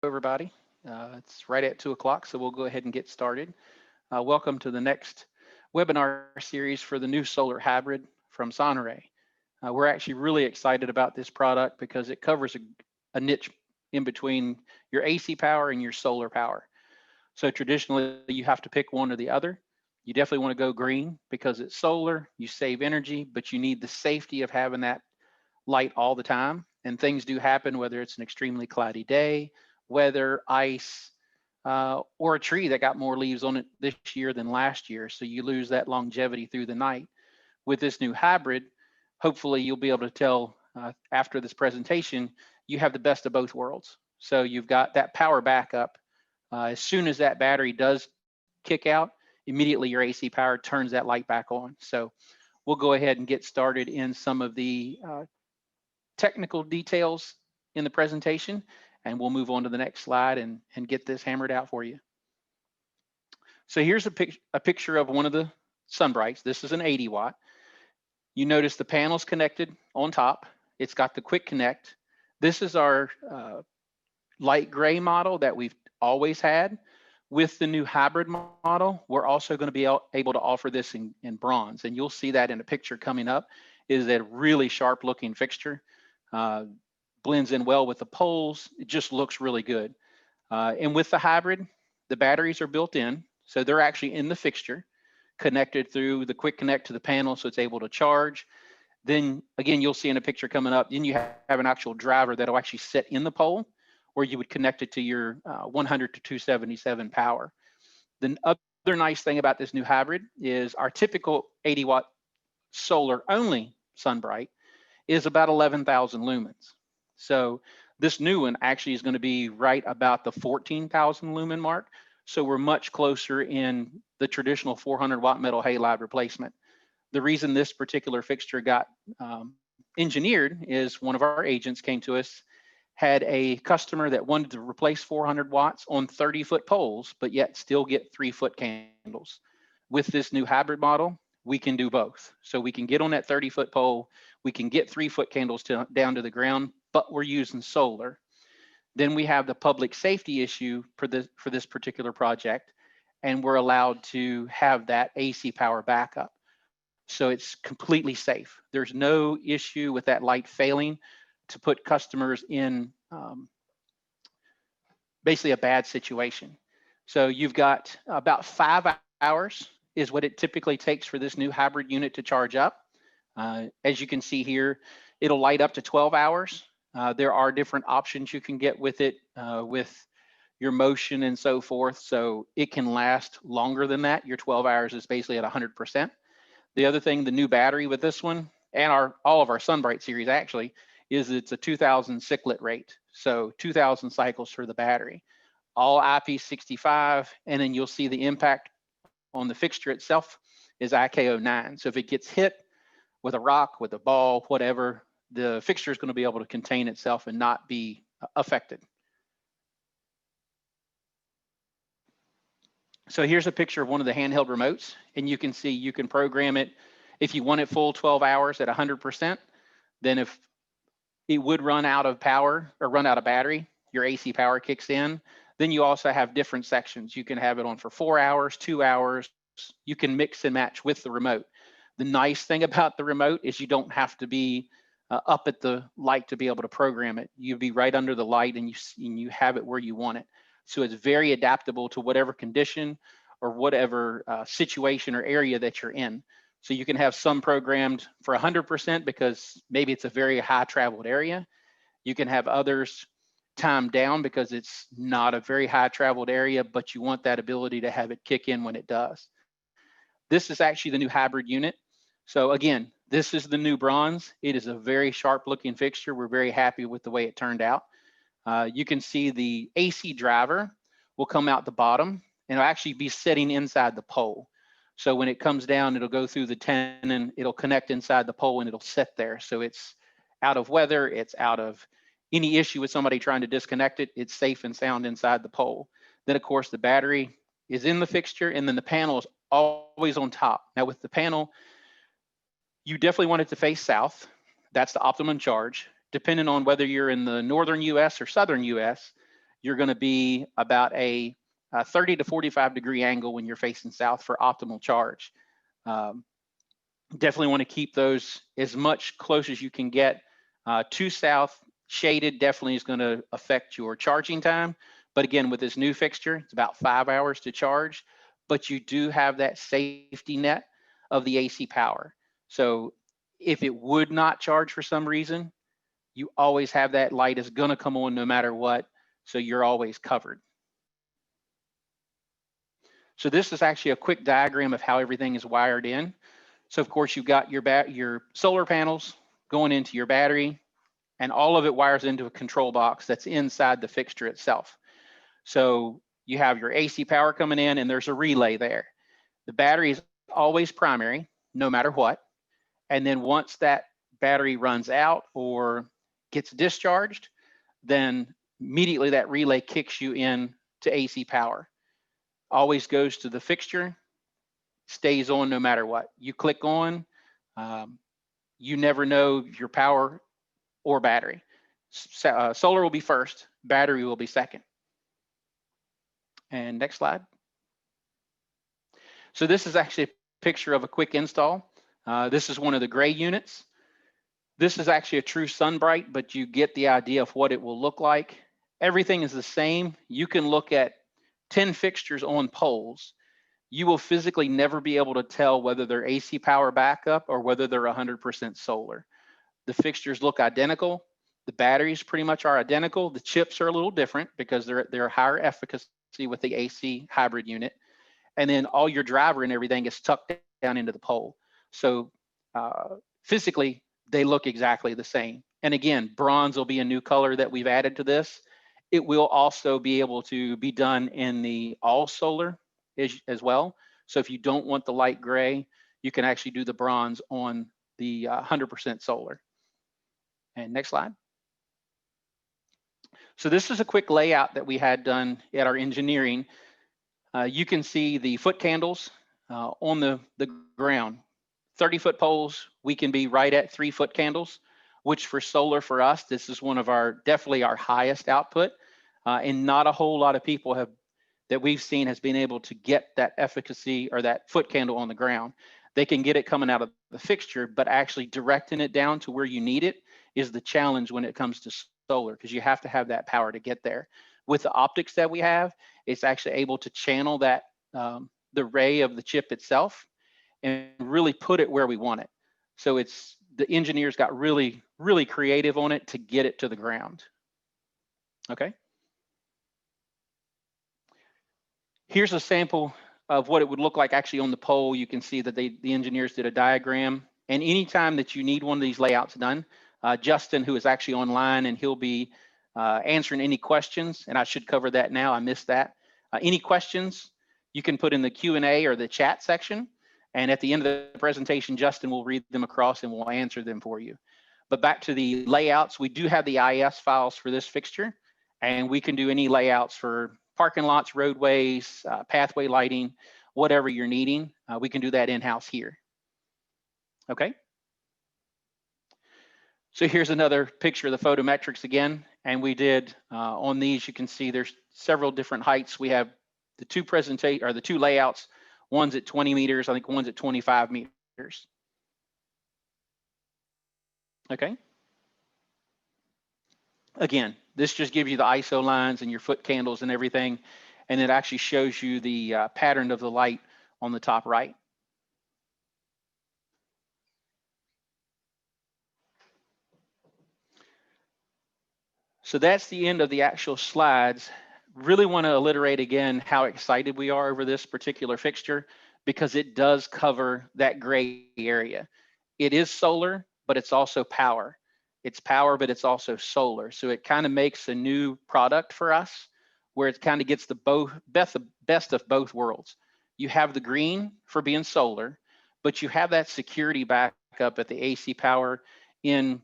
everybody. It's right at 2 o'clock, so we'll go ahead and get started. Welcome to the next webinar series for the new solar hybrid from SONARAY. We're actually really excited about this product because it covers a niche in between your AC power and your solar power. So traditionally, you have to pick one or the other. You definitely want to go green because it's solar, you save energy, but you need the safety of having that light all the time. And things do happen, whether it's an extremely cloudy day, weather, ice, or a tree that got more leaves on it this year than last year. So you lose that longevity through the night. With this new hybrid, hopefully you'll be able to tell after this presentation, you have the best of both worlds. So you've got that power backup. As soon as that battery does kick out, immediately your AC power turns that light back on. So we'll go ahead and get started in some of the technical details in the presentation, and we'll move on to the next slide and get this hammered out for you. So here's a picture of one of the SunBrites. This is an 80 watt. You notice the panel's connected on top. It's got the quick connect. This is our light gray model that we've always had. With the new hybrid model, we're also going to be able to offer this in bronze, and you'll see that in a picture coming up. It is a really sharp looking fixture. Blends in well with the poles. It just looks really good. And with the hybrid, the batteries are built in, so they're actually in the fixture, connected through the quick connect to the panel, so it's able to charge. Then again, you'll see in a picture coming up, then you have an actual driver that'll actually sit in the pole, where you would connect it to your 100 to 277 power. The other nice thing about this new hybrid is our typical 80 watt solar only SunBrite is about 11,000 lumens. So this new one actually is going to be right about the 14,000 lumen mark. So we're much closer in the traditional 400 watt metal halide replacement. The reason this particular fixture got engineered is one of our agents came to us, had a customer that wanted to replace 400 watts on 30-foot poles, but yet still get 3-foot candles. With this new hybrid model, we can do both. So we can get on that 30-foot pole, we can get 3-foot candles down to the ground, but we're using solar. Then we have the public safety issue for this particular project, and we're allowed to have that AC power backup. So it's completely safe. There's no issue with that light failing to put customers in basically a bad situation. So you've got about 5 hours is what it typically takes for this new hybrid unit to charge up. As you can see here, it'll light up to 12 hours. There are different options you can get with it, with your motion and so forth. So it can last longer than that. Your 12 hours is basically at 100%. The other thing, the new battery with this one and all of our SunBrite series actually is it's a 2000 cyclet rate. So 2000 cycles for the battery, all IP65. And then you'll see the impact on the fixture itself is IK09. So if it gets hit with a rock, with a ball, whatever, the fixture is going to be able to contain itself and not be affected. So here's a picture of one of the handheld remotes, and you can see you can program it. If you want it full 12 hours at 100%, then if it would run out of power or run out of battery, your AC power kicks in. Then you also have different sections. You can have it on for 4 hours, 2 hours. You can mix and match with the remote. The nice thing about the remote is you don't have to be up at the light to be able to program it. You'd be right under the light and you have it where you want it. So it's very adaptable to whatever condition or whatever situation or area that you're in. So you can have some programmed for 100% because maybe it's a very high traveled area. You can have others timed down because it's not a very high traveled area, but you want that ability to have it kick in when it does. This is actually the new hybrid unit. So again, this is the new bronze. It is a very sharp looking fixture. We're very happy with the way it turned out. You can see the AC driver will come out the bottom and it'll actually be sitting inside the pole. So when it comes down, it'll go through the tenon, it'll connect inside the pole and it'll sit there. So it's out of weather, it's out of any issue with somebody trying to disconnect it, it's safe and sound inside the pole. Then of course the battery is in the fixture and then the panel is always on top. Now with the panel, you definitely want it to face south. That's the optimum charge. Depending on whether you're in the northern US or southern US, you're going to be about a 30 to 45 degree angle when you're facing south for optimal charge. Definitely want to keep those as much close as you can get to south. Shaded definitely is going to affect your charging time. But again, with this new fixture, it's about 5 hours to charge, but you do have that safety net of the AC power. So if it would not charge for some reason, you always have that light is going to come on no matter what. So you're always covered. So this is actually a quick diagram of how everything is wired in. So of course you've got your solar panels going into your battery, and all of it wires into a control box that's inside the fixture itself. So you have your AC power coming in, and there's a relay there. The battery is always primary, no matter what. And then once that battery runs out or gets discharged, then immediately that relay kicks you in to AC power. Always goes to the fixture, stays on no matter what. You click on, you never know your power or battery. Solar will be first, battery will be second. And next slide. So this is actually a picture of a quick install. This is one of the gray units. This is actually a true SunBrite, but you get the idea of what it will look like. Everything is the same. You can look at 10 fixtures on poles. You will physically never be able to tell whether they're AC power backup or whether they're 100% solar. The fixtures look identical. The batteries pretty much are identical. The chips are a little different because they're higher efficacy with the AC hybrid unit. And then all your driver and everything is tucked down into the pole. So physically, they look exactly the same. And again, bronze will be a new color that we've added to this. It will also be able to be done in the all solar as well. So if you don't want the light gray, you can actually do the bronze on the 100% solar. And next slide. So this is a quick layout that we had done at our engineering. You can see the foot candles on the ground. 30-foot poles, we can be right at 3-foot candles, which for solar for us, this is one of our, definitely our highest output. And not a whole lot of people have, that we've seen has been able to get that efficacy or that foot candle on the ground. They can get it coming out of the fixture, but actually directing it down to where you need it is the challenge when it comes to solar, because you have to have that power to get there. With the optics that we have, it's actually able to channel that, the ray of the chip itself and really put it where we want it. So it's, the engineers got really, really creative on it to get it to the ground. Okay. Here's a sample of what it would look like actually on the pole. You can see that the engineers did a diagram. And anytime that you need one of these layouts done, Justin, who is actually online, and he'll be answering any questions, and I should cover that now, I missed that. Any questions you can put in the Q&A or the chat section, and at the end of the presentation, Justin will read them across and will answer them for you. But back to the layouts, we do have the IS files for this fixture, and we can do any layouts for parking lots, roadways, pathway lighting, whatever you're needing. We can do that in-house here. Okay. So here's another picture of the photometrics again, and we did on these. You can see there's several different heights. We have the two layouts. One's at 20 meters. I think one's at 25 meters. Okay. Again, this just gives you the ISO lines and your foot candles and everything, and it actually shows you the pattern of the light on the top right. So that's the end of the actual slides. Really want to alliterate again how excited we are over this particular fixture, because it does cover that gray area. It is solar, but it's also power. It's power, but it's also solar. So it kind of makes a new product for us where it kind of gets the best of both worlds. You have the green for being solar, but you have that security backup at the AC power in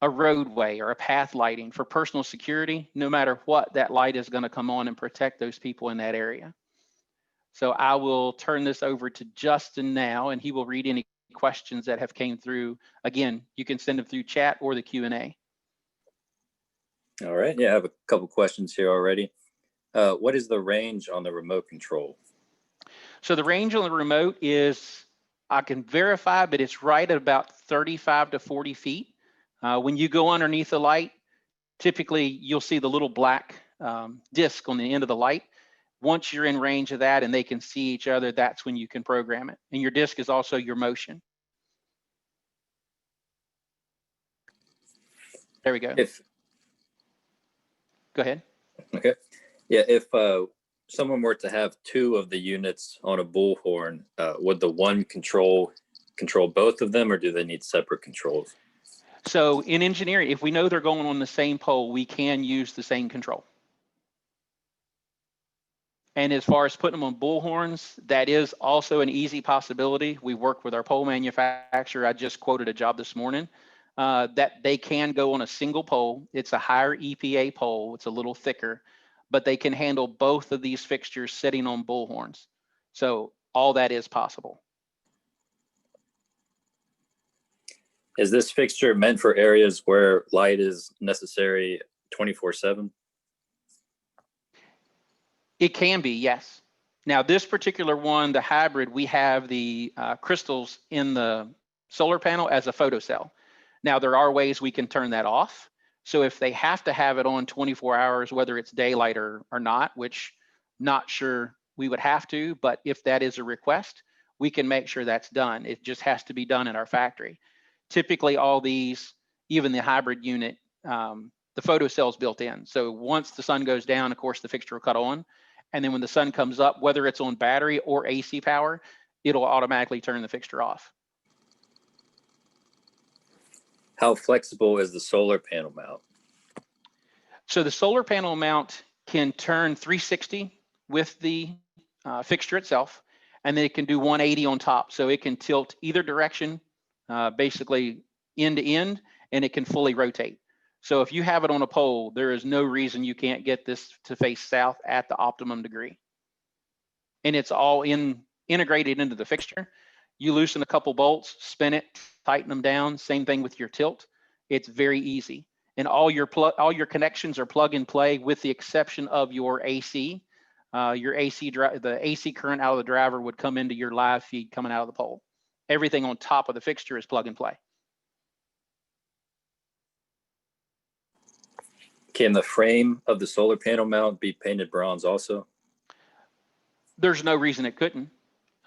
a roadway or a path lighting for personal security. No matter what, that light is going to come on and protect those people in that area. So I will turn this over to Justin now, and he will read any questions that have came through. Again, you can send them through chat or the Q&A. All right. Yeah, I have a couple questions here already. What is the range on the remote control? So the range on the remote is, I can verify, but it's right at about 35 to 40 feet. When you go underneath the light, typically you'll see the little black disc on the end of the light. Once you're in range of that and they can see each other, that's when you can program it. And your disc is also your motion. There we go. Go ahead. Okay. Yeah, if someone were to have two of the units on a bullhorn, would the one control both of them, or do they need separate controls? So in engineering, if we know they're going on the same pole, we can use the same control. And as far as putting them on bullhorns, that is also an easy possibility. We work with our pole manufacturer. I just quoted a job this morning that they can go on a single pole. It's a higher EPA pole. It's a little thicker, but they can handle both of these fixtures sitting on bullhorns. So all that is possible. Is this fixture meant for areas where light is necessary 24/7? It can be, yes. Now, this particular one, the hybrid, we have the crystals in the solar panel as a photocell. Now, there are ways we can turn that off. So if they have to have it on 24 hours, whether it's daylight or not, which not sure we would have to, but if that is a request, we can make sure that's done. It just has to be done in our factory. Typically, all these, even the hybrid unit, the photocell's built in. So once the sun goes down, of course, the fixture will cut on. And then when the sun comes up, whether it's on battery or AC power, it'll automatically turn the fixture off. How flexible is the solar panel mount? So the solar panel mount can turn 360 with the fixture itself, and then it can do 180 on top. So it can tilt either direction, basically end to end, and it can fully rotate. So if you have it on a pole, there is no reason you can't get this to face south at the optimum degree. And it's all integrated into the fixture. You loosen a couple bolts, spin it, tighten them down. Same thing with your tilt. It's very easy. And all your connections are plug and play, with the exception of your AC. The AC current out of the driver would come into your live feed coming out of the pole. Everything on top of the fixture is plug and play. Can the frame of the solar panel mount be painted bronze also? There's no reason it couldn't.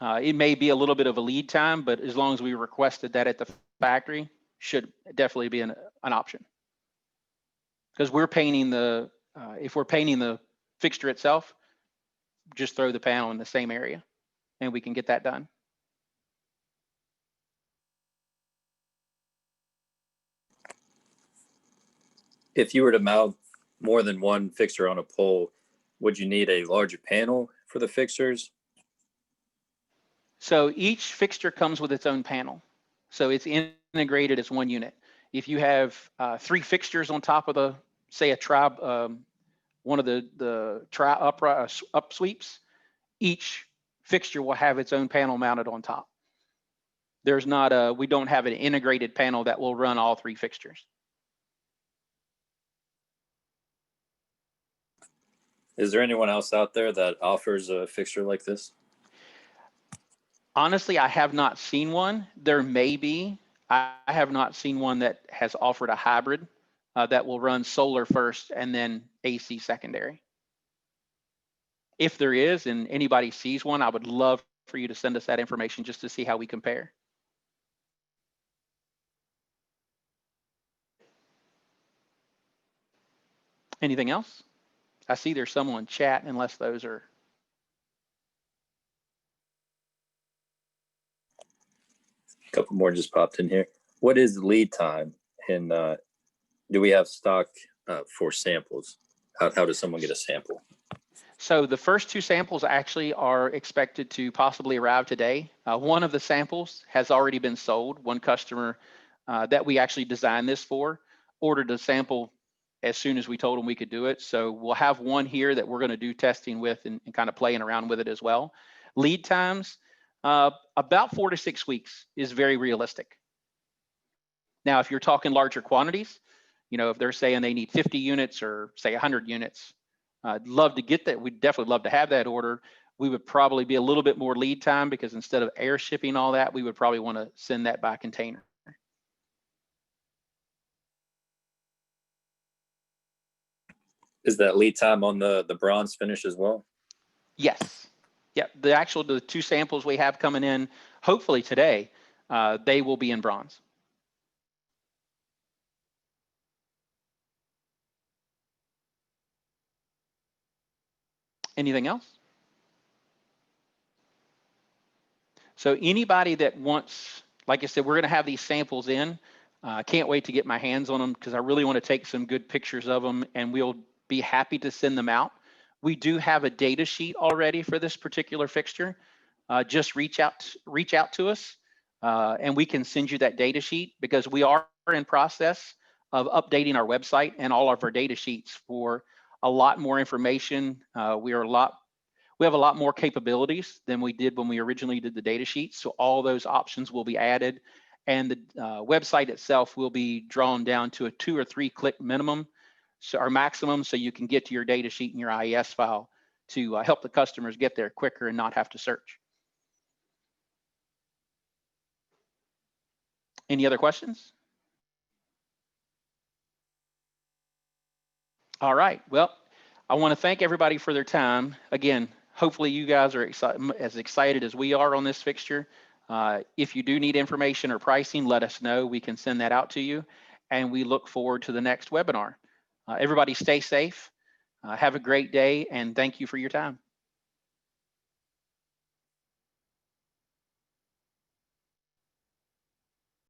It may be a little bit of a lead time, but as long as we requested that at the factory, should definitely be an option. Because we're painting if we're painting the fixture itself, just throw the panel in the same area and we can get that done. If you were to mount more than one fixture on a pole, would you need a larger panel for the fixtures? So each fixture comes with its own panel. So it's integrated as one unit. If you have 3 fixtures on top of the, say, one of the up sweeps, each fixture will have its own panel mounted on top. There's not we don't have an integrated panel that will run all 3 fixtures. Is there anyone else out there that offers a fixture like this? Honestly, I have not seen one. There may be. I have not seen one that has offered a hybrid that will run solar first and then AC secondary. If there is, and anybody sees one, I would love for you to send us that information just to see how we compare. Anything else? I see there's someone in chat, unless those are. A couple more just popped in here. What is the lead time? And do we have stock for samples? How does someone get a sample? So the first 2 samples actually are expected to possibly arrive today. One of the samples has already been sold. One customer that we actually designed this for ordered a sample as soon as we told them we could do it. So we'll have one here that we're going to do testing with and kind of playing around with it as well. Lead times, about 4 to 6 weeks is very realistic. Now, if you're talking larger quantities, You know, if they're saying they need 50 units or say 100 units, I'd love to get that. We'd definitely love to have that order. We would probably be a little bit more lead time because instead of air shipping all that, we would probably want to send that by container. Is that lead time on the bronze finish as well? Yes. Yep. The 2 samples we have coming in, hopefully today, they will be in bronze. Anything else? So anybody that wants, like I said, we're going to have these samples in. I can't wait to get my hands on them because I really want to take some good pictures of them, and we'll be happy to send them out. We do have a data sheet already for this particular fixture. Just reach out to us, and we can send you that data sheet because we are in process of updating our website and all of our data sheets for a lot more information. We have a lot more capabilities than we did when we originally did the data sheet. So all those options will be added, and the website itself will be drawn down to a 2 or 3 click minimum, so our maximum, so you can get to your data sheet and your IES file to help the customers get there quicker and not have to search. Any other questions? All right, well, I want to thank everybody for their time. Again, hopefully you guys are as excited as we are on this fixture. If you do need information or pricing, let us know. We can send that out to you, and we look forward to the next webinar. Everybody stay safe, have a great day, and thank you for your time.